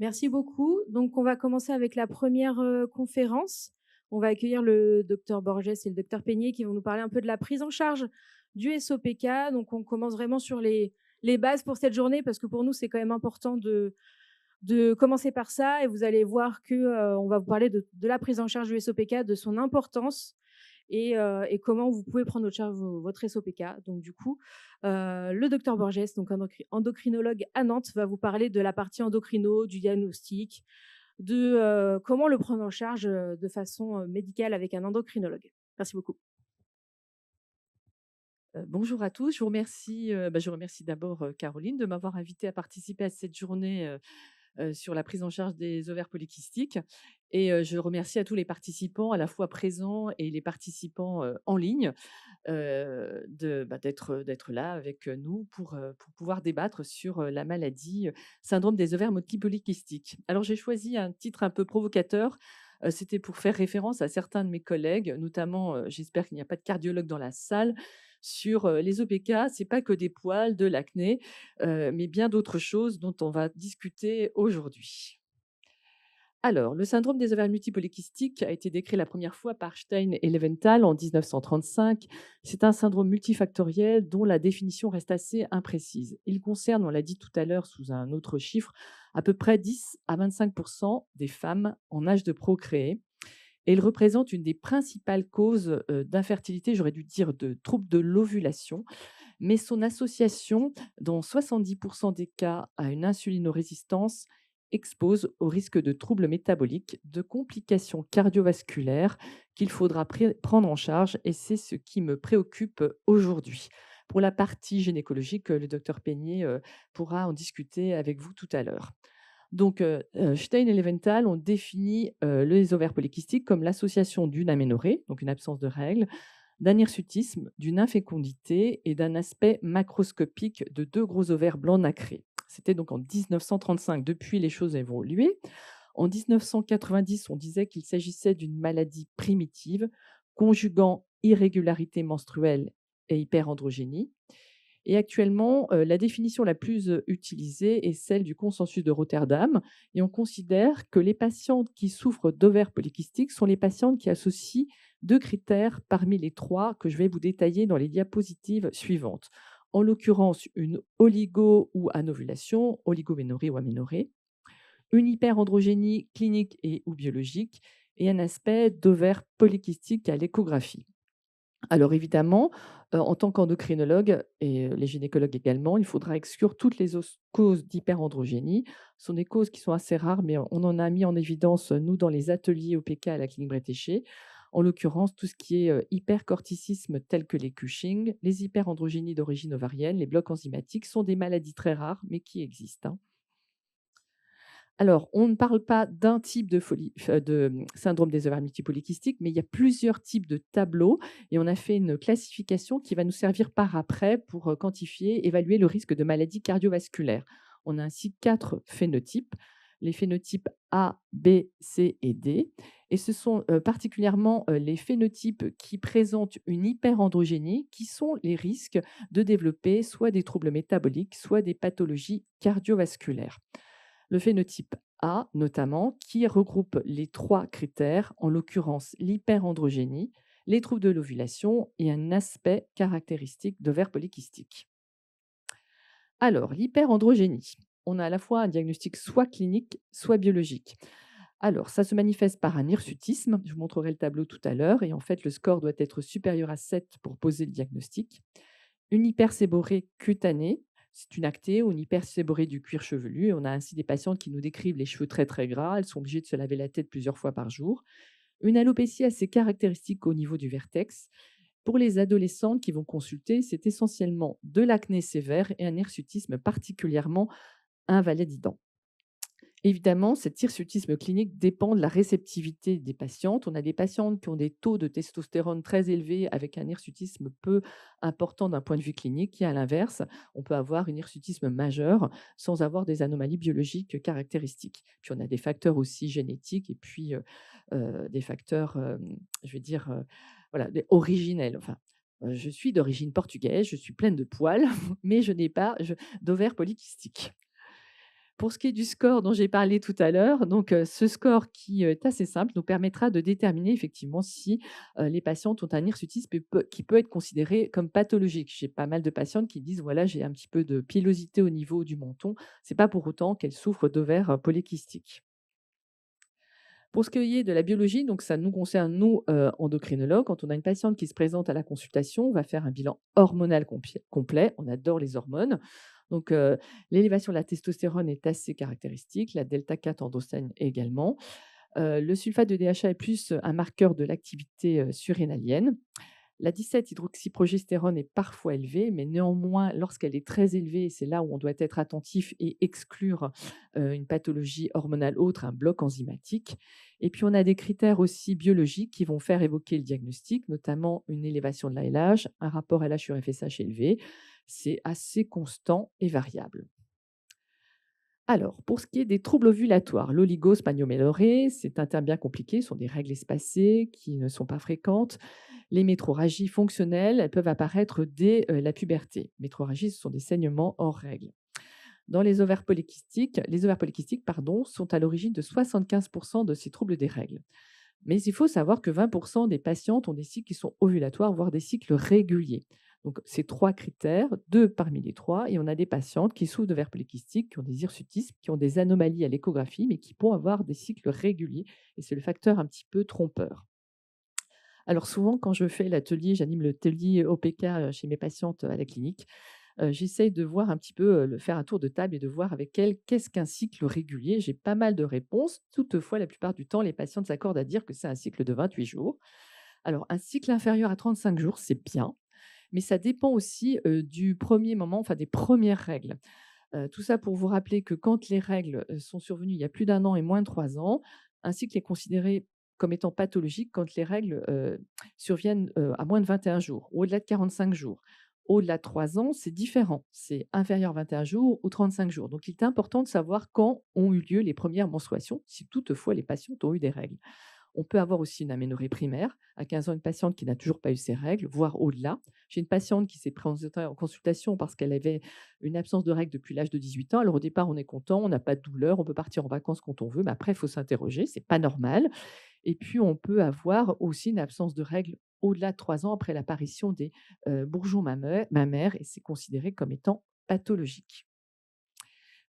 Merci beaucoup. Donc, on va commencer avec la première conférence. On va accueillir le docteur Borges et le docteur Peigné qui vont nous parler un peu de la prise en charge du SOPK. Donc, on commence vraiment sur les bases pour cette journée parce que pour nous, c'est quand même important de commencer par ça. Et vous allez voir que on va vous parler de la prise en charge du SOPK, de son importance et comment vous pouvez prendre en charge votre SOPK. Donc, du coup, le docteur Borges, donc endocrinologue à Nantes, va vous parler de la partie endocrino, du diagnostic, de comment le prendre en charge de façon médicale avec un endocrinologue. Merci beaucoup. Bonjour à tous. Je remercie d'abord, Caroline de m'avoir invitée à participer à cette journée, sur la prise en charge des ovaires polykystiques et je remercie à tous les participants, à la fois présents et les participants, en ligne, d'être là avec, nous pour pouvoir débattre sur, la maladie, syndrome des ovaires polykystiques. Alors j'ai choisi un titre un peu provocateur, c'était pour faire référence à certains de mes collègues, notamment, j'espère qu'il n'y a pas de cardiologue dans la salle, sur, les OPK, c'est pas que des poils, de l'acné, mais bien d'autres choses dont on va discuter aujourd'hui. Alors, le syndrome des ovaires multipolykystiques a été décrit la première fois par Stein et Leventhal en 1935. C'est un syndrome multifactoriel dont la définition reste assez imprécise. Il concerne, on l'a dit tout à l'heure sous un autre chiffre, à peu près 10 à 25 des femmes en âge de procréer. Et il représente une des principales causes d'infertilité, j'aurais dû dire de troubles de l'ovulation, mais son association, dans 70 des cas, à une insulinorésistance expose au risque de troubles métaboliques, de complications cardiovasculaires qu'il faudra prendre en charge et c'est ce qui me préoccupe aujourd'hui. Pour la partie gynécologique, le docteur Peigné pourra en discuter avec vous tout à l'heure. Donc, Stein et Leventhal ont défini les ovaires polykystiques comme l'association d'une aménorrhée, donc une absence de règles, d'un hirsutisme, d'une infécondité et d'un aspect macroscopique de deux gros ovaires blancs nacrés. C'était donc en 1935. Depuis, les choses ont évolué. En 1990, on disait qu'il s'agissait d'une maladie primitive, conjuguant irrégularité menstruelle et hyperandrogénie. Et actuellement, la définition la plus utilisée est celle du consensus de Rotterdam. Et on considère que les patientes qui souffrent d'ovaires polykystiques sont les patientes qui associent deux critères parmi les trois que je vais vous détailler dans les diapositives suivantes. En l'occurrence, une oligo ou anovulation, oligoménorrhée ou aménorrhée, une hyperandrogénie clinique et ou biologique, et un aspect d'ovaire polykystique à l'échographie. Alors évidemment, en tant qu'endocrinologue et les gynécologues également, il faudra exclure toutes les causes d'hyperandrogénie. Ce sont des causes qui sont assez rares, mais on en a mis en évidence, nous, dans les ateliers OPK à la clinique Bretéché. En l'occurrence, tout ce qui est hypercorticisme tel que les Cushing, les hyperandrogénies d'origine ovarienne, les blocs enzymatiques sont des maladies très rares, mais qui existent, hein. Alors, on ne parle pas d'un type de syndrome des ovaires multipolykystiques, mais il y a plusieurs types de tableaux et on a fait une classification qui va nous servir par après pour quantifier, évaluer le risque de maladies cardiovasculaires. On a ainsi 4 phénotypes, les phénotypes A, B, C et D. Et ce sont particulièrement les phénotypes qui présentent une hyperandrogénie qui sont les risques de développer soit des troubles métaboliques, soit des pathologies cardiovasculaires. Le phénotype A, notamment, qui regroupe les trois critères, en l'occurrence l'hyperandrogénie, les troubles de l'ovulation et un aspect caractéristique d'ovaire polykystique. Alors, l'hyperandrogénie, on a à la fois un diagnostic soit clinique, soit biologique. Alors, ça se manifeste par un hirsutisme, je vous montrerai le tableau tout à l'heure, et en fait, le score doit être supérieur à 7 pour poser le diagnostic. Une hyperséborrhée cutanée, c'est une acné ou une hyperséborrhée du cuir chevelu. On a ainsi des patientes qui nous décrivent les cheveux très très gras. Elles sont obligées de se laver la tête plusieurs fois par jour. Une alopécie assez caractéristique au niveau du vertex. Pour les adolescentes qui vont consulter, c'est essentiellement de l'acné sévère et un hirsutisme particulièrement invalidant. Évidemment, cet hirsutisme clinique dépend de la réceptivité des patientes. On a des patientes qui ont des taux de testostérone très élevés avec un hirsutisme peu important d'un point de vue clinique. Et à l'inverse, on peut avoir un hirsutisme majeur sans avoir des anomalies biologiques caractéristiques. Puis on a des facteurs aussi génétiques et puis des facteurs, je vais dire, voilà, originels. Enfin, je suis d'origine portugaise, je suis pleine de poils, mais je n'ai pas d'ovaire polykystique. Pour ce qui est du score dont j'ai parlé tout à l'heure, donc ce score qui est assez simple nous permettra de déterminer effectivement si les patientes ont un hirsutisme qui peut être considéré comme pathologique. J'ai pas mal de patientes qui disent voilà, j'ai un petit peu de pilosité au niveau du menton. C'est pas pour autant qu'elles souffrent d'ovaires polykystiques. Pour ce qui est de la biologie, donc ça nous concerne, nous, endocrinologues. Quand on a une patiente qui se présente à la consultation, on va faire un bilan hormonal complet. On adore les hormones. Donc, l'élévation de la testostérone est assez caractéristique, la delta-4 androstène également. Le sulfate de DHA est plus un marqueur de l'activité surrénalienne. La 17-hydroxyprogestérone est parfois élevée, mais néanmoins, lorsqu'elle est très élevée, c'est là où on doit être attentif et exclure une pathologie hormonale autre, un bloc enzymatique. Et puis, on a des critères aussi biologiques qui vont faire évoquer le diagnostic, notamment une élévation de la LH, un rapport LH sur FSH élevé. C'est assez constant et variable. Alors, pour ce qui est des troubles ovulatoires, l'oligospagnomélorrhée, c'est un terme bien compliqué, ce sont des règles espacées qui ne sont pas fréquentes. Les métrorragies fonctionnelles, elles peuvent apparaître dès la puberté. Métrorragies, ce sont des saignements hors règle. Dans les ovaires polykystiques pardon, sont à l'origine de 75% de ces troubles des règles. Mais il faut savoir que 20% des patientes ont des cycles qui sont ovulatoires, voire des cycles réguliers. Donc, c'est trois critères, deux parmi les trois, et on a des patientes qui souffrent d'ovaires polykystiques, qui ont des hirsutismes, qui ont des anomalies à l'échographie, mais qui pourront avoir des cycles réguliers, et c'est le facteur un petit peu trompeur. Alors souvent, quand je fais l'atelier, j'anime l'atelier OPK chez mes patientes à la clinique, j'essaye de voir un petit peu, faire un tour de table et de voir avec elles qu'est-ce qu'un cycle régulier. J'ai pas mal de réponses. Toutefois, la plupart du temps, les patientes s'accordent à dire que c'est un cycle de 28 jours. Alors, un cycle inférieur à 35 jours, c'est bien, mais ça dépend aussi du premier moment, enfin des premières règles. Tout ça pour vous rappeler que quand les règles sont survenues il y a plus d'un an et moins de 3 ans, un cycle est considéré comme étant pathologique quand les règles surviennent à moins de 21 jours, ou au-delà de 45 jours. Au-delà de 3 ans, c'est différent. C'est inférieur à 21 jours ou 35 jours. Donc, il est important de savoir quand ont eu lieu les premières menstruations, si toutefois les patientes ont eu des règles. On peut avoir aussi une aménorrhée primaire. À 15 ans, une patiente qui n'a toujours pas eu ses règles, voire au-delà. J'ai une patiente qui s'est présentée en consultation parce qu'elle avait une absence de règles depuis l'âge de 18 ans. Alors au départ, on est content, on n'a pas de douleur, on peut partir en vacances quand on veut, mais après, il faut s'interroger, c'est pas normal. Et puis, on peut avoir aussi une absence de règles au-delà de 3 ans après l'apparition des bourgeons mammaires, et c'est considéré comme étant pathologique.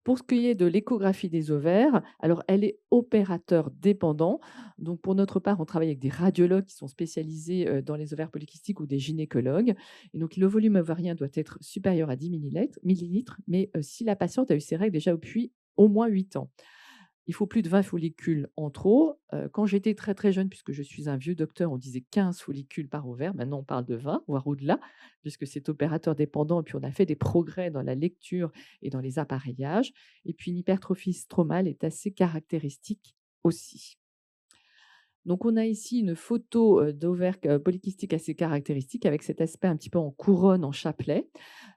Pour ce qui est de l'échographie des ovaires, alors elle est opérateur dépendant. Donc pour notre part, on travaille avec des radiologues qui sont spécialisés dans les ovaires polykystiques ou des gynécologues. Et donc le volume ovarien doit être supérieur à 10 millilitres, mais si la patiente a eu ses règles déjà depuis au moins 8 ans. Il faut plus de 20 follicules en trop. Quand j'étais très, très jeune, puisque je suis un vieux docteur, on disait 15 follicules par ovaire. Maintenant, on parle de 20, voire au-delà, puisque c'est opérateur dépendant. Et puis, on a fait des progrès dans la lecture et dans les appareillages. Et puis, une hypertrophie stromale est assez caractéristique aussi. Donc, on a ici une photo d'ovaire polykystique assez caractéristique avec cet aspect un petit peu en couronne, en chapelet.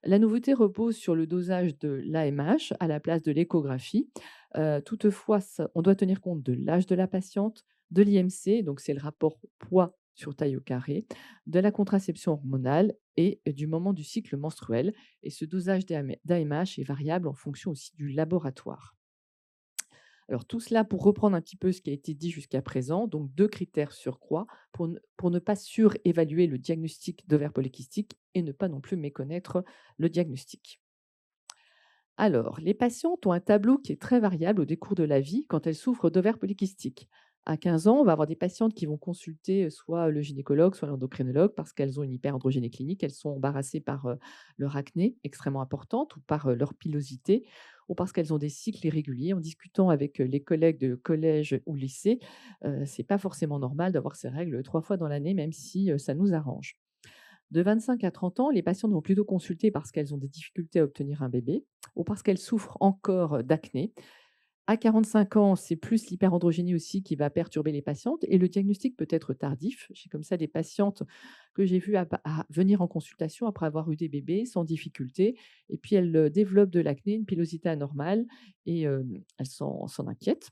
La nouveauté repose sur le dosage de l'AMH à la place de l'échographie. Toutefois, on doit tenir compte de l'âge de la patiente, de l'IMC, donc c'est le rapport poids sur taille au carré, de la contraception hormonale et du moment du cycle menstruel. Et ce dosage d'AMH est variable en fonction aussi du laboratoire. Alors tout cela pour reprendre un petit peu ce qui a été dit jusqu'à présent, donc 2 critères sur croix pour ne pas surévaluer le diagnostic d'ovaire polykystique et ne pas non plus méconnaître le diagnostic. Alors, les patientes ont un tableau qui est très variable au décours de la vie quand elles souffrent d'ovaires polykystiques. À 15 ans, on va avoir des patientes qui vont consulter soit le gynécologue, soit l'endocrinologue parce qu'elles ont une hyperandrogénie clinique, elles sont embarrassées par leur acné extrêmement importante ou par leur pilosité ou parce qu'elles ont des cycles irréguliers. En discutant avec les collègues de collège ou lycée, c'est pas forcément normal d'avoir ces règles 3 fois dans l'année, même si ça nous arrange. De 25 à 30 ans, les patientes vont plutôt consulter parce qu'elles ont des difficultés à obtenir un bébé ou parce qu'elles souffrent encore d'acné. À 45 ans, c'est plus l'hyperandrogénie aussi qui va perturber les patientes et le diagnostic peut être tardif. J'ai comme ça des patientes que j'ai vues à venir en consultation après avoir eu des bébés sans difficulté et puis elles développent de l'acné, une pilosité anormale et elles s'en inquiètent.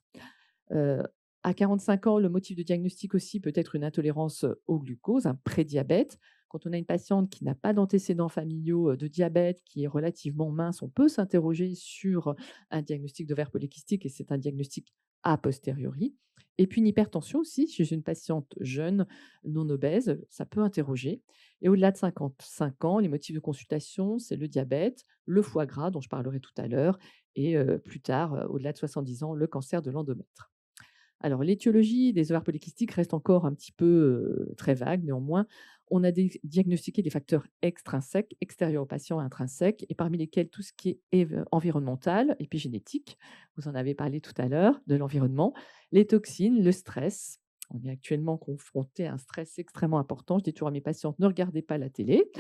Heu, à 45 ans, le motif de diagnostic aussi peut être une intolérance au glucose, un prédiabète. Quand on a une patiente qui n'a pas d'antécédents familiaux de diabète, qui est relativement mince, on peut s'interroger sur un diagnostic d'ovaire polykystique et c'est un diagnostic a posteriori. Et puis une hypertension aussi, chez une patiente jeune, non obèse, ça peut interroger. Et au-delà de 55 ans, les motifs de consultation, c'est le diabète, le foie gras, dont je parlerai tout à l'heure, et plus tard, au-delà de 70 ans, le cancer de l'endomètre. Alors, l'étiologie des ovaires polykystiques reste encore un petit peu très vague. Néanmoins, on a diagnostiqué des facteurs extrinsèques, extérieurs au patient et intrinsèques, et parmi lesquels tout ce qui est environnemental, épigénétique, vous en avez parlé tout à l'heure, de l'environnement, les toxines, le stress. On est actuellement confronté à un stress extrêmement important. Je dis toujours à mes patientes, ne regardez pas la télé.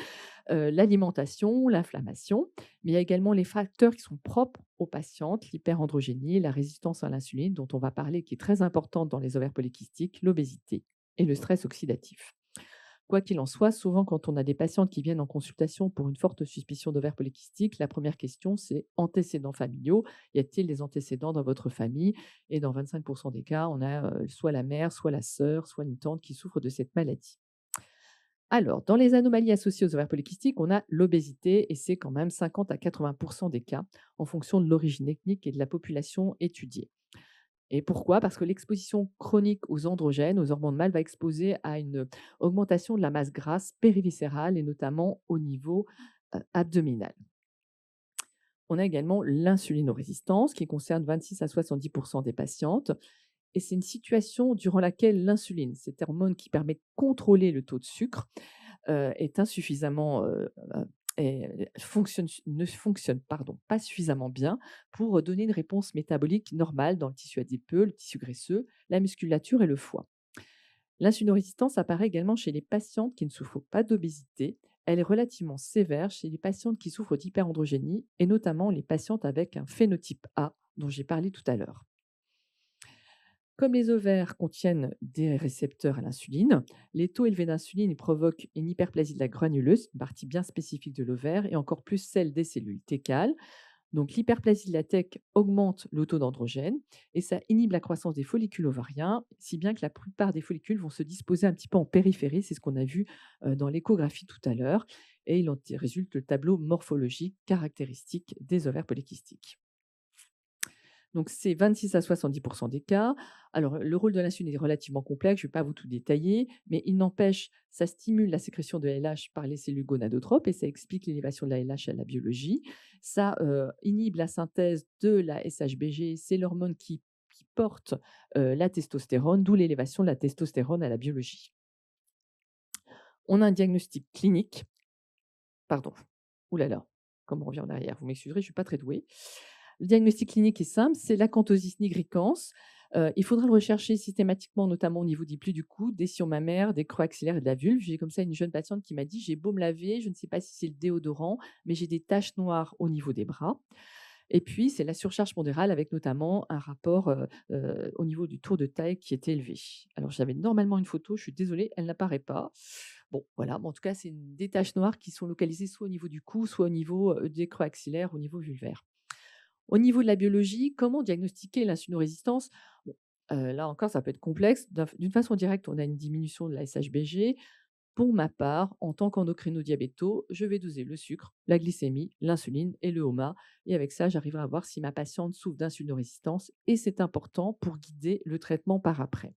L'alimentation, l'inflammation, mais il y a également les facteurs qui sont propres aux patientes, l'hyperandrogénie, la résistance à l'insuline, dont on va parler, qui est très importante dans les ovaires polykystiques, l'obésité et le stress oxydatif. Quoi qu'il en soit, souvent quand on a des patientes qui viennent en consultation pour une forte suspicion d'ovaires polykystiques, la première question c'est antécédents familiaux. Y a-t-il des antécédents dans votre famille? Et dans 25% des cas, on a soit la mère, soit la sœur, soit une tante qui souffre de cette maladie. Alors, dans les anomalies associées aux ovaires polykystiques, on a l'obésité et c'est quand même 50 à 80% des cas en fonction de l'origine ethnique et de la population étudiée. Et pourquoi? Parce que l'exposition chronique aux androgènes, aux hormones mâles, va exposer à une augmentation de la masse grasse périviscérale et notamment au niveau abdominal. On a également l'insulinorésistance qui concerne 26 à 70% des patientes. Et c'est une situation durant laquelle l'insuline, cette hormone qui permet de contrôler le taux de sucre, est insuffisamment, ne fonctionne pas suffisamment bien pour donner une réponse métabolique normale dans le tissu adipeux, le tissu graisseux, la musculature et le foie. L'insulinorésistance apparaît également chez les patientes qui ne souffrent pas d'obésité. Elle est relativement sévère chez les patientes qui souffrent d'hyperandrogénie et notamment les patientes avec un phénotype A dont j'ai parlé tout à l'heure. Comme les ovaires contiennent des récepteurs à l'insuline, les taux élevés d'insuline provoquent une hyperplasie de la granuleuse, une partie bien spécifique de l'ovaire, et encore plus celle des cellules técales. Donc l'hyperplasie de la TEC augmente le taux d'androgène et ça inhibe la croissance des follicules ovariens, si bien que la plupart des follicules vont se disposer un petit peu en périphérie, c'est ce qu'on a vu dans l'échographie tout à l'heure, et il en résulte le tableau morphologique caractéristique des ovaires polykystiques. Donc, c'est 26 à 70% des cas. Alors, le rôle de l'insuline est relativement complexe, je ne vais pas vous tout détailler, mais il n'empêche, ça stimule la sécrétion de LH par les cellules gonadotropes et ça explique l'élévation de la LH à la biologie. Ça inhibe la synthèse de la SHBG, c'est l'hormone qui porte la testostérone, d'où l'élévation de la testostérone à la biologie. On a un diagnostic clinique, pardon, oulala, comme on revient en arrière, vous m'excuserez, je ne suis pas très douée. Le diagnostic clinique est simple, c'est l'acanthosis nigricans. Il faudra le rechercher systématiquement, notamment au niveau des plis du cou, des sillons mammaires, des creux axillaires et de la vulve. J'ai comme ça une jeune patiente qui m'a dit: «J'ai beau me laver, je ne sais pas si c'est le déodorant, mais j'ai des taches noires au niveau des bras». Et puis, c'est la surcharge pondérale avec notamment un rapport au niveau du tour de taille qui est élevé. Alors, j'avais normalement une photo, je suis désolée, elle n'apparaît pas. Bon, voilà, mais en tout cas, c'est des taches noires qui sont localisées soit au niveau du cou, soit au niveau des creux axillaires, au niveau vulvaire. Au niveau de la biologie, comment diagnostiquer l'insulinorésistance? Bon, là encore, ça peut être complexe. D'une façon directe, on a une diminution de la SHBG. Pour ma part, en tant qu'endocrinodiabéto, je vais doser le sucre, la glycémie, l'insuline et le HOMA. Et avec ça, j'arriverai à voir si ma patiente souffre d'insulinorésistance. Et c'est important pour guider le traitement par après.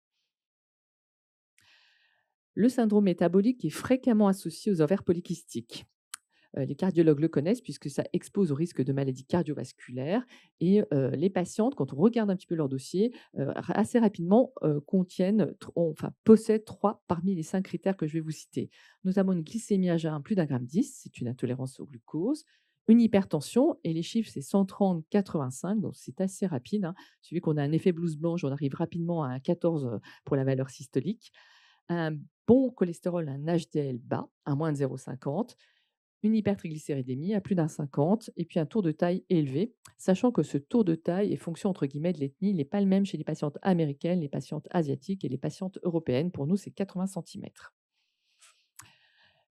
Le syndrome métabolique est fréquemment associé aux ovaires polykystiques. Les cardiologues le connaissent puisque ça expose au risque de maladies cardiovasculaires et les patientes, quand on regarde un petit peu leur dossier, assez rapidement, possèdent 3 parmi les 5 critères que je vais vous citer. Notamment une glycémie à jeun plus d'1,10 g, c'est une intolérance au glucose, une hypertension et les chiffres c'est 130-85, donc c'est assez rapide, hein. Suivi qu'on a un effet blouse blanche, on arrive rapidement à un 14, pour la valeur systolique. Un bon cholestérol, un HDL bas, à moins de 0,50, une hypertriglycéridémie à plus d'1,50 et puis un tour de taille élevé, sachant que ce tour de taille est fonction entre guillemets de l'ethnie, il n'est pas le même chez les patientes américaines, les patientes asiatiques et les patientes européennes. Pour nous, c'est 80 centimètres.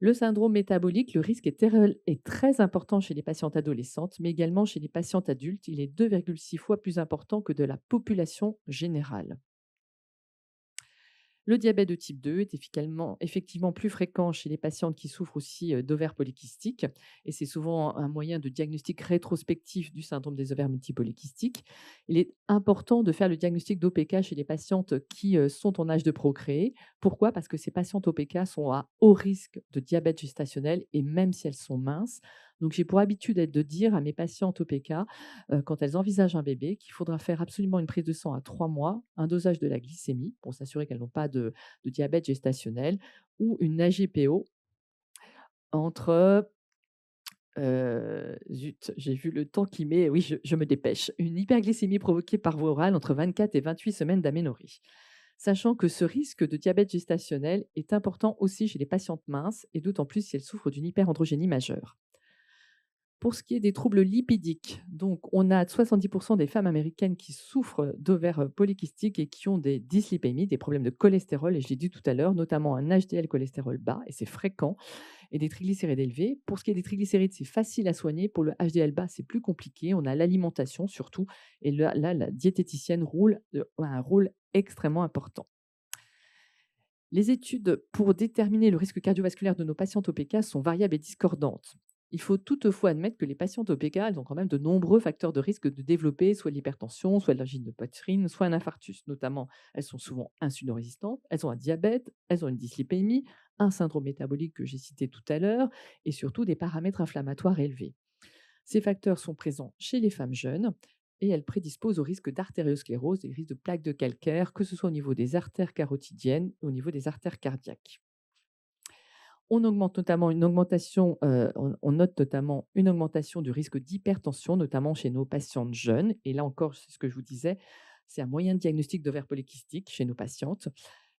Le syndrome métabolique, le risque est très important chez les patientes adolescentes, mais également chez les patientes adultes. Il est 2,6 fois plus important que de la population générale. Le diabète de type 2 est effectivement plus fréquent chez les patientes qui souffrent aussi d'ovaires polykystiques et c'est souvent un moyen de diagnostic rétrospectif du syndrome des ovaires multipolykystiques. Il est important de faire le diagnostic d'OPK chez les patientes qui sont en âge de procréer. Pourquoi? Parce que ces patientes OPK sont à haut risque de diabète gestationnel et même si elles sont minces. Donc j'ai pour habitude de dire à mes patientes OPK quand elles envisagent un bébé, qu'il faudra faire absolument une prise de sang à 3 mois, un dosage de la glycémie pour s'assurer qu'elles n'ont pas de diabète gestationnel ou une AGPO entre, zut, j'ai vu le temps qui met, oui, je me dépêche, une hyperglycémie provoquée par voie orale entre 24 et 28 semaines d'aménorrhée. Sachant que ce risque de diabète gestationnel est important aussi chez les patientes minces et d'autant plus si elles souffrent d'une hyperandrogénie majeure. Pour ce qui est des troubles lipidiques, donc on a 70 des femmes américaines qui souffrent d'ovaires polykystiques et qui ont des dyslipémies, des problèmes de cholestérol, et je l'ai dit tout à l'heure, notamment un HDL cholestérol bas, et c'est fréquent, et des triglycérides élevés. Pour ce qui est des triglycérides, c'est facile à soigner. Pour le HDL bas, c'est plus compliqué. On a l'alimentation surtout, et là, la diététicienne a un rôle extrêmement important. Les études pour déterminer le risque cardiovasculaire de nos patientes OPK sont variables et discordantes. Il faut toutefois admettre que les patientes OPK, elles ont quand même de nombreux facteurs de risque de développer soit de l'hypertension, soit de l'angine de poitrine, soit un infarctus. Notamment, elles sont souvent insulinorésistantes, elles ont un diabète, elles ont une dyslipémie, un syndrome métabolique que j'ai cité tout à l'heure, et surtout des paramètres inflammatoires élevés. Ces facteurs sont présents chez les femmes jeunes et elles prédisposent au risque d'artériosclérose et au risque de plaques de calcaire, que ce soit au niveau des artères carotidiennes ou au niveau des artères cardiaques. On note notamment une augmentation du risque d'hypertension, notamment chez nos patientes jeunes. Et là encore, c'est ce que je vous disais, c'est un moyen de diagnostic d'ovaire polykystique chez nos patientes.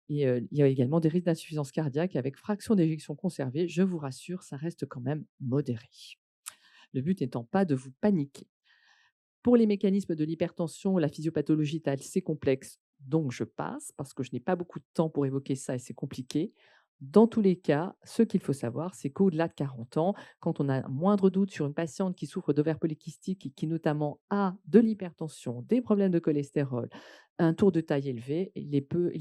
Et il y a également des risques d'insuffisance cardiaque avec fraction d'éjection conservée. Je vous rassure, ça reste quand même modéré. Le but n'étant pas de vous paniquer. Pour les mécanismes de l'hypertension, la physiopathologie est assez complexe, donc je passe parce que je n'ai pas beaucoup de temps pour évoquer ça et c'est compliqué. Dans tous les cas, ce qu'il faut savoir, c'est qu'au-delà de 40 ans, quand on a un moindre doute sur une patiente qui souffre d'ovaires polykystiques et qui notamment a de l'hypertension, des problèmes de cholestérol, un tour de taille élevé, il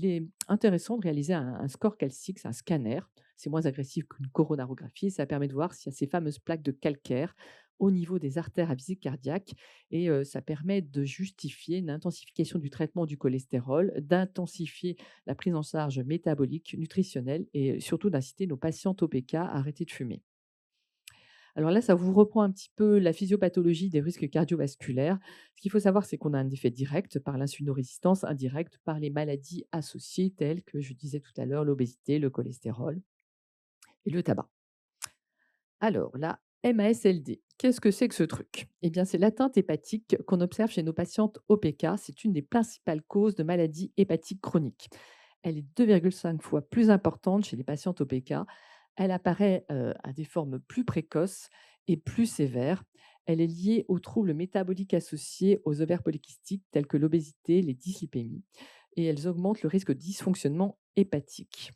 est intéressant de réaliser un score calcique, c'est un scanner. C'est moins agressif qu'une coronarographie. Ça permet de voir s'il y a ces fameuses plaques de calcaire au niveau des artères à visite cardiaque et ça permet de justifier une intensification du traitement du cholestérol, d'intensifier la prise en charge métabolique, nutritionnelle et surtout d'inciter nos patientes OPK à arrêter de fumer. Alors là, ça vous reprend un petit peu la physiopathologie des risques cardiovasculaires. Ce qu'il faut savoir, c'est qu'on a un effet direct par l'insulinorésistance, indirect par les maladies associées telles que je disais tout à l'heure, l'obésité, le cholestérol et le tabac. Alors, la MASLD, qu'est-ce que c'est que ce truc? Eh bien, c'est l'atteinte hépatique qu'on observe chez nos patientes OPK. C'est une des principales causes de maladies hépatiques chroniques. Elle est 2,5 fois plus importante chez les patientes OPK. Elle apparaît à des formes plus précoces et plus sévères. Elle est liée aux troubles métaboliques associés aux ovaires polykystiques tels que l'obésité, les dyslipémies, et elles augmentent le risque de dysfonctionnement hépatique.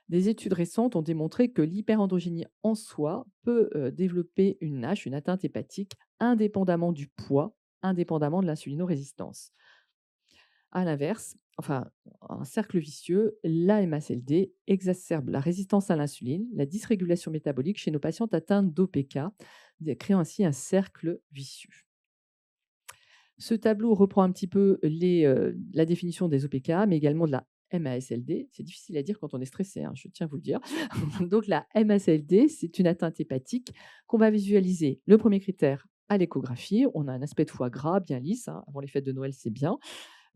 Des études récentes ont démontré que l'hyperandrogénie en soi peut développer une NASH, une atteinte hépatique, indépendamment du poids, indépendamment de l'insulinorésistance. À l'inverse, enfin, un cercle vicieux, l'AMASLD exacerbe la résistance à l'insuline, la dysrégulation métabolique chez nos patientes atteintes d'OPK, créant ainsi un cercle vicieux. Ce tableau reprend un petit peu la définition des OPK, mais également de la MASLD. C'est difficile à dire quand on est stressé, hein, je tiens à vous le dire. Donc la MASLD, c'est une atteinte hépatique qu'on va visualiser. Le premier critère, à l'échographie, on a un aspect de foie gras bien lisse. Hein, avant les fêtes de Noël, c'est bien.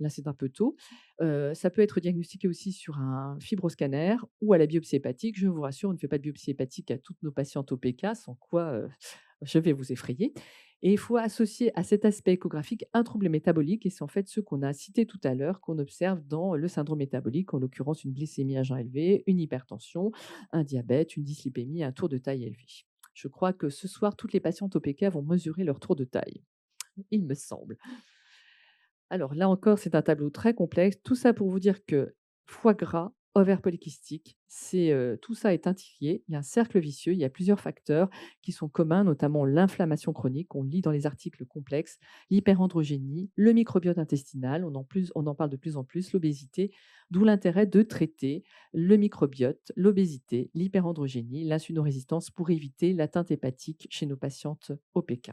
Là, c'est un peu tôt. Ça peut être diagnostiqué aussi sur un fibroscanner ou à la biopsie hépatique. Je vous rassure, on ne fait pas de biopsie hépatique à toutes nos patientes OPK, sans quoi je vais vous effrayer. Et il faut associer à cet aspect échographique un trouble métabolique, et c'est en fait ce qu'on a cité tout à l'heure, qu'on observe dans le syndrome métabolique, en l'occurrence une glycémie à jeun élevé, une hypertension, un diabète, une dyslipémie, un tour de taille élevé. Je crois que ce soir, toutes les patientes OPK vont mesurer leur tour de taille, il me semble. Alors là encore, c'est un tableau très complexe. Tout ça pour vous dire que foie gras, ovaire polykystique. Tout ça est intrigué. Il y a un cercle vicieux. Il y a plusieurs facteurs qui sont communs, notamment l'inflammation chronique. On le lit dans les articles complexes, l'hyperandrogénie, le microbiote intestinal. On en parle de plus en plus, l'obésité. D'où l'intérêt de traiter le microbiote, l'obésité, l'hyperandrogénie, l'insulinorésistance pour éviter l'atteinte hépatique chez nos patientes OPK.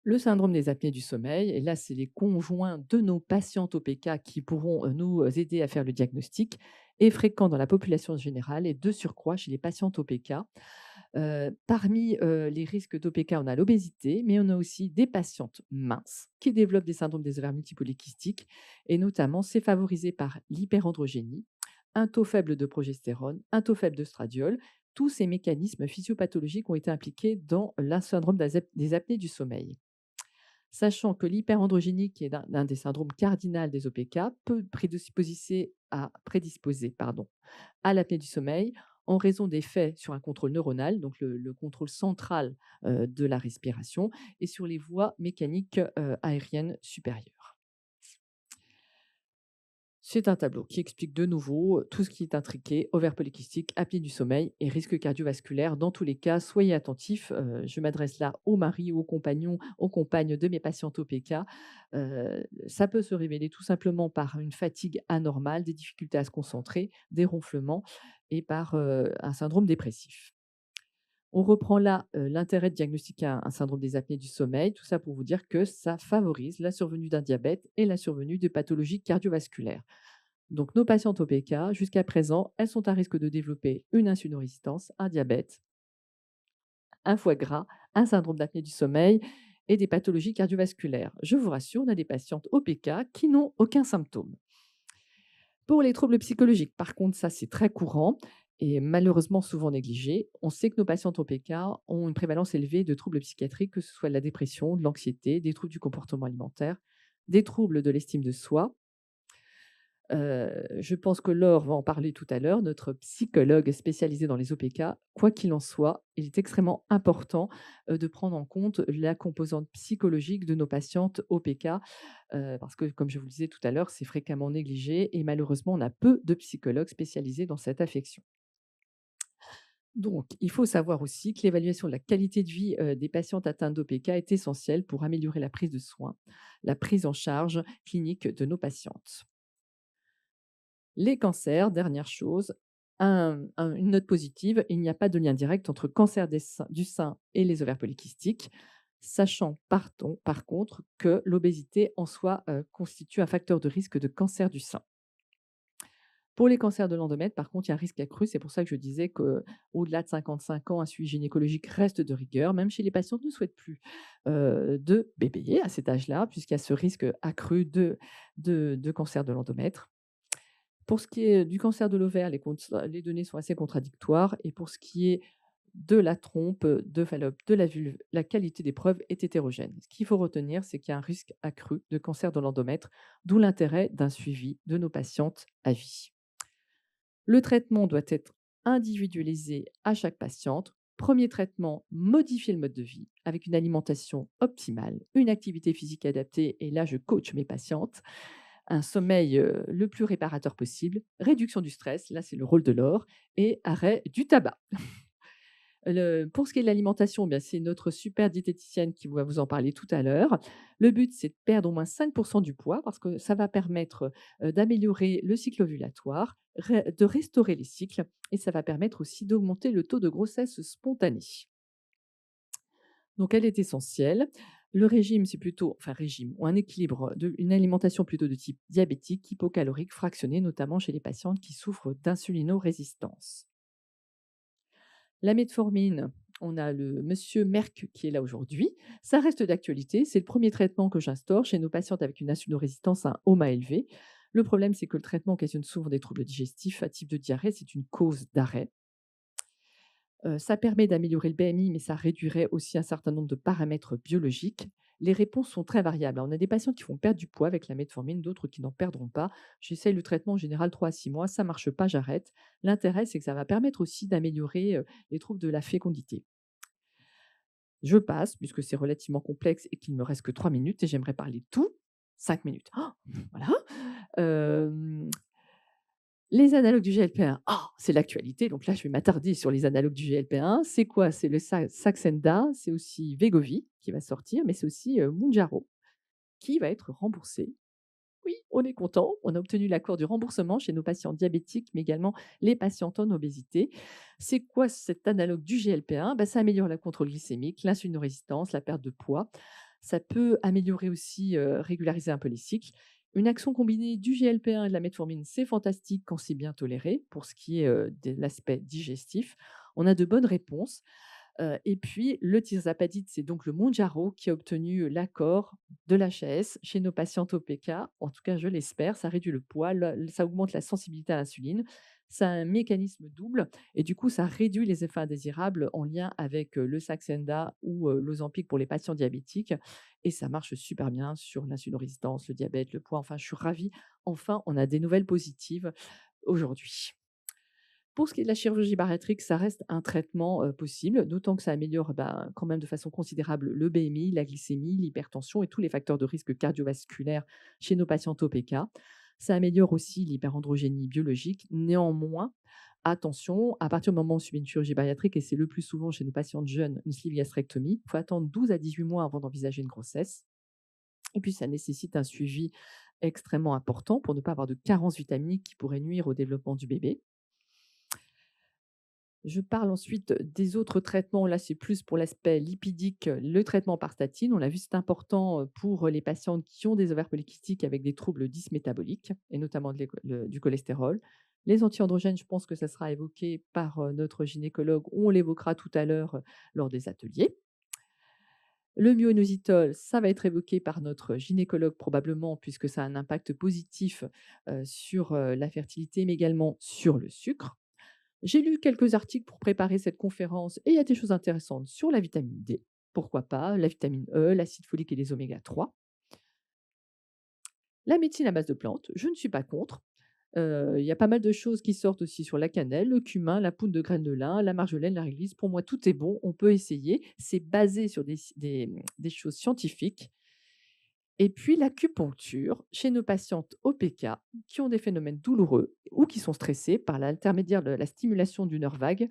Le syndrome des apnées du sommeil, et là, c'est les conjoints de nos patientes OPK qui pourront nous aider à faire le diagnostic, est fréquent dans la population générale et de surcroît chez les patientes OPK. Parmi les risques d'OPK, on a l'obésité, mais on a aussi des patientes minces qui développent des syndromes des ovaires multipolykystiques, et notamment, c'est favorisé par l'hyperandrogénie, un taux faible de progestérone, un taux faible de stradiol. Tous ces mécanismes physiopathologiques ont été impliqués dans le syndrome des apnées du sommeil. Sachant que l'hyperandrogénie, qui est un des syndromes cardinaux des OPK, peut prédisposer à l'apnée du sommeil en raison d'effets sur un contrôle neuronal, donc le contrôle central de la respiration, et sur les voies mécaniques aériennes supérieures. C'est un tableau qui explique de nouveau tout ce qui est intriqué, ovaire polykystique, apnée du sommeil et risque cardiovasculaire. Dans tous les cas, soyez attentifs. Je m'adresse là aux maris, aux compagnons, aux compagnes de mes patientes OPK. Ça peut se révéler tout simplement par une fatigue anormale, des difficultés à se concentrer, des ronflements et par un syndrome dépressif. On reprend là l'intérêt de diagnostiquer un syndrome des apnées du sommeil. Tout ça pour vous dire que ça favorise la survenue d'un diabète et la survenue de pathologies cardiovasculaires. Donc, nos patientes OPK, jusqu'à présent, elles sont à risque de développer une insulinorésistance, un diabète, un foie gras, un syndrome d'apnée du sommeil et des pathologies cardiovasculaires. Je vous rassure, on a des patientes OPK qui n'ont aucun symptôme. Pour les troubles psychologiques, par contre, ça c'est très courant et malheureusement souvent négligé. On sait que nos patientes OPK ont une prévalence élevée de troubles psychiatriques, que ce soit de la dépression, de l'anxiété, des troubles du comportement alimentaire, des troubles de l'estime de soi. Je pense que Laure va en parler tout à l'heure, notre psychologue spécialisée dans les OPK. Quoi qu'il en soit, il est extrêmement important de prendre en compte la composante psychologique de nos patientes OPK, parce que, comme je vous le disais tout à l'heure, c'est fréquemment négligé et malheureusement, on a peu de psychologues spécialisés dans cette affection. Donc, il faut savoir aussi que l'évaluation de la qualité de vie des patientes atteintes d'OPK est essentielle pour améliorer la prise de soins, la prise en charge clinique de nos patientes. Les cancers, dernière chose, une note positive, il n'y a pas de lien direct entre cancer du sein et les ovaires polykystiques, sachant par contre que l'obésité en soi constitue un facteur de risque de cancer du sein. Pour les cancers de l'endomètre, par contre, il y a un risque accru. C'est pour ça que je disais qu'au-delà de 55 ans, un suivi gynécologique reste de rigueur, même chez les patients qui ne souhaitent plus de bébé à cet âge-là, puisqu'il y a ce risque accru de cancer de l'endomètre. Pour ce qui est du cancer de l'ovaire, les données sont assez contradictoires et pour ce qui est de la trompe, de Fallope, de la vulve, la qualité des preuves est hétérogène. Ce qu'il faut retenir, c'est qu'il y a un risque accru de cancer de l'endomètre, d'où l'intérêt d'un suivi de nos patientes à vie. Le traitement doit être individualisé à chaque patiente. Premier traitement, modifier le mode de vie avec une alimentation optimale, une activité physique adaptée, et là je coach mes patientes, un sommeil le plus réparateur possible, réduction du stress, là c'est le rôle de l'or, et arrêt du tabac. Pour ce qui est de l'alimentation, bien, c'est notre super diététicienne qui va vous en parler tout à l'heure. Le but, c'est de perdre au moins 5% du poids parce que ça va permettre d'améliorer le cycle ovulatoire, de restaurer les cycles et ça va permettre aussi d'augmenter le taux de grossesse spontanée. Donc, elle est essentielle. Le régime, c'est plutôt, enfin régime, ou un équilibre, une alimentation plutôt de type diabétique, hypocalorique, fractionnée, notamment chez les patientes qui souffrent d'insulinorésistance. La metformine, on a le monsieur Merck qui est là aujourd'hui. Ça reste d'actualité. C'est le premier traitement que j'instaure chez nos patientes avec une insulinorésistance à un HOMA élevé. Le problème, c'est que le traitement occasionne souvent des troubles digestifs à type de diarrhée. C'est une cause d'arrêt. Ça permet d'améliorer le BMI, mais ça réduirait aussi un certain nombre de paramètres biologiques. Les réponses sont très variables. On a des patients qui vont perdre du poids avec la metformine, d'autres qui n'en perdront pas. J'essaye le traitement en général 3 à 6 mois, ça ne marche pas, j'arrête. L'intérêt, c'est que ça va permettre aussi d'améliorer les troubles de la fécondité. Je passe, puisque c'est relativement complexe et qu'il ne me reste que 3 minutes et j'aimerais parler de tout. 5 minutes. Oh, voilà. Les analogues du GLP-1, c'est l'actualité, donc là, je vais m'attarder sur les analogues du GLP-1. C'est quoi? C'est le Saxenda, c'est aussi Wegovy qui va sortir, mais c'est aussi, Mounjaro qui va être remboursé. Oui, on est content, on a obtenu l'accord du remboursement chez nos patients diabétiques, mais également les patientes en obésité. C'est quoi cet analogue du GLP-1? Ça améliore la contrôle glycémique, l'insulinorésistance, la perte de poids. Ça peut améliorer aussi, régulariser un peu les cycles. Une action combinée du GLP-1 et de la metformine, c'est fantastique quand c'est bien toléré pour ce qui est de l'aspect digestif. On a de bonnes réponses. Et puis le tirzapatide, c'est donc le Mounjaro qui a obtenu l'accord de l'HAS chez nos patientes OPK. En tout cas, je l'espère. Ça réduit le poids, ça augmente la sensibilité à l'insuline. Ça a un mécanisme double et du coup, ça réduit les effets indésirables en lien avec le Saxenda ou l'Ozempic pour les patients diabétiques. Et ça marche super bien sur l'insulinorésistance, le diabète, le poids. Enfin, je suis ravie. Enfin, on a des nouvelles positives aujourd'hui. Pour ce qui est de la chirurgie bariatrique, ça reste un traitement possible, d'autant que ça améliore quand même de façon considérable le BMI, la glycémie, l'hypertension et tous les facteurs de risque cardiovasculaire chez nos patients OPK. Ça améliore aussi l'hyperandrogénie biologique. Néanmoins, attention, à partir du moment où on subit une chirurgie bariatrique, et c'est le plus souvent chez nos patientes jeunes, une sleeve gastrectomie, il faut attendre 12 à 18 mois avant d'envisager une grossesse. Et puis, ça nécessite un suivi extrêmement important pour ne pas avoir de carence vitaminique qui pourrait nuire au développement du bébé. Je parle ensuite des autres traitements. Là, c'est plus pour l'aspect lipidique, le traitement par statine. On l'a vu, c'est important pour les patientes qui ont des ovaires polykystiques avec des troubles dysmétaboliques et notamment du cholestérol. Les antiandrogènes, je pense que ça sera évoqué par notre gynécologue. On l'évoquera tout à l'heure lors des ateliers. Le myoinositol, ça va être évoqué par notre gynécologue probablement, puisque ça a un impact positif sur la fertilité, mais également sur le sucre. J'ai lu quelques articles pour préparer cette conférence et il y a des choses intéressantes sur la vitamine D. Pourquoi pas? La vitamine E, l'acide folique et les oméga 3. La médecine à base de plantes, je ne suis pas contre. Il y a pas mal de choses qui sortent aussi sur la cannelle, le cumin, la poudre de graines de lin, la marjolaine, la réglisse. Pour moi, tout est bon, on peut essayer. C'est basé sur des choses scientifiques. Et puis l'acupuncture chez nos patientes OPK qui ont des phénomènes douloureux ou qui sont stressées par l'intermédiaire de la stimulation du nerf vague,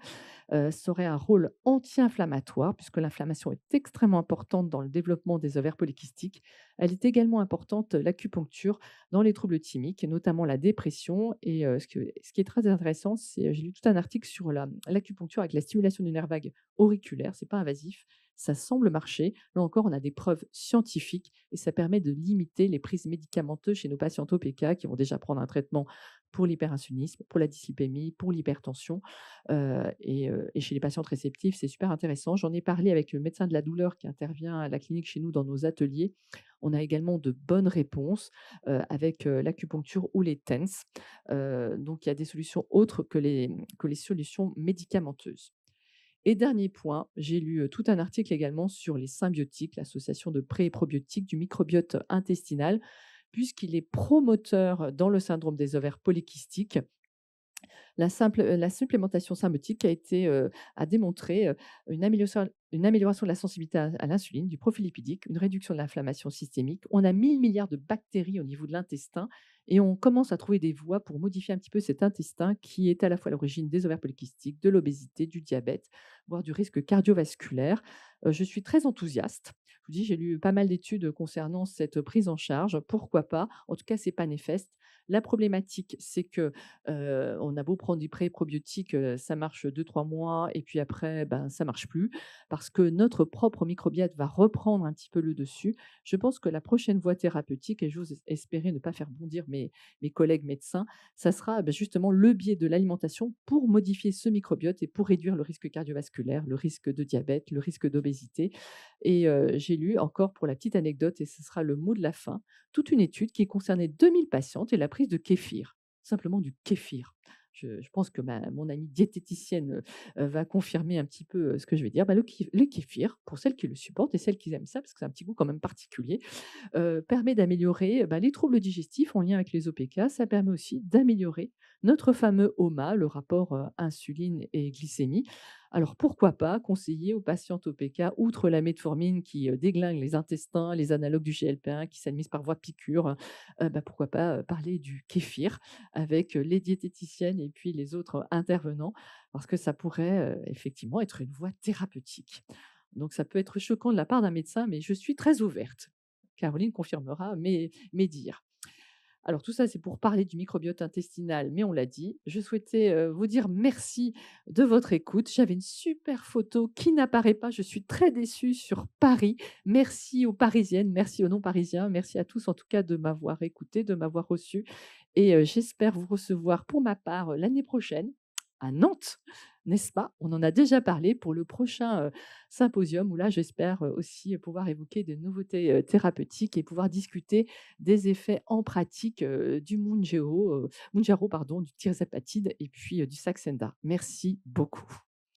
ça aurait un rôle anti-inflammatoire puisque l'inflammation est extrêmement importante dans le développement des ovaires polykystiques. Elle est également importante, l'acupuncture, dans les troubles thymiques et notamment la dépression et ce qui est très intéressant, c'est, j'ai lu tout un article sur l'acupuncture avec la stimulation du nerf vague auriculaire, c'est pas invasif, ça semble marcher. Là encore, on a des preuves scientifiques et ça permet de limiter les prises médicamenteuses chez nos patients OPK qui vont déjà prendre un traitement pour l'hyperinsulinisme, pour la dyslipémie, pour l'hypertension. Et chez les patientes réceptives, c'est super intéressant. J'en ai parlé avec le médecin de la douleur qui intervient à la clinique chez nous dans nos ateliers. On a également de bonnes réponses avec l'acupuncture ou les TENS. Donc, il y a des solutions autres que les solutions médicamenteuses. Et dernier point, j'ai lu tout un article également sur les symbiotiques, l'association de pré et probiotiques du microbiote intestinal, puisqu'il est promoteur dans le syndrome des ovaires polykystiques. La supplémentation symbiotique a démontré une amélioration de la sensibilité à l'insuline, du profil lipidique, une réduction de l'inflammation systémique. On a 1000 milliards de bactéries au niveau de l'intestin et on commence à trouver des voies pour modifier un petit peu cet intestin qui est à la fois à l'origine des ovaires polykystiques, de l'obésité, du diabète, voire du risque cardiovasculaire. Je suis très enthousiaste. Je vous dis, j'ai lu pas mal d'études concernant cette prise en charge. Pourquoi pas? En tout cas, c'est pas néfaste. La problématique, c'est que on a beau prendre des pré-probiotiques, ça marche 2 3 mois et puis après, ça marche plus parce que notre propre microbiote va reprendre un petit peu le dessus. Je pense que la prochaine voie thérapeutique et j'ose espérer ne pas faire bondir mes collègues médecins, ça sera, justement le biais de l'alimentation pour modifier ce microbiote et pour réduire le risque cardiovasculaire, le risque de diabète, le risque d'obésité et j'ai lu encore pour la petite anecdote et ce sera le mot de la fin, toute une étude qui concernait 2000 patientes et la prise de kéfir, simplement du kéfir. Je pense que mon amie diététicienne va confirmer un petit peu ce que je vais dire. Le kéfir, pour celles qui le supportent et celles qui aiment ça, parce que c'est un petit goût quand même particulier, permet d'améliorer les troubles digestifs en lien avec les OPK. Ça permet aussi d'améliorer notre fameux HOMA, le rapport insuline et glycémie. Alors pourquoi pas conseiller aux patientes OPK, outre la metformine qui déglingue les intestins, les analogues du GLP-1 qui s'administrent par voie piqûre, pourquoi pas parler du kéfir avec les diététiciennes et puis les autres intervenants, parce que ça pourrait effectivement être une voie thérapeutique. Donc ça peut être choquant de la part d'un médecin, mais je suis très ouverte. Caroline confirmera mes dires. Alors tout ça, c'est pour parler du microbiote intestinal, mais on l'a dit. Je souhaitais vous dire merci de votre écoute. J'avais une super photo qui n'apparaît pas. Je suis très déçue sur Paris. Merci aux Parisiennes, merci aux non-Parisiens, merci à tous en tout cas de m'avoir écouté, de m'avoir reçu. Et j'espère vous recevoir pour ma part l'année prochaine à Nantes, n'est-ce pas? On en a déjà parlé pour le prochain symposium où là, j'espère aussi pouvoir évoquer des nouveautés thérapeutiques et pouvoir discuter des effets en pratique du Mounjaro, pardon, du tirzepatide et puis du Saxenda. Merci beaucoup.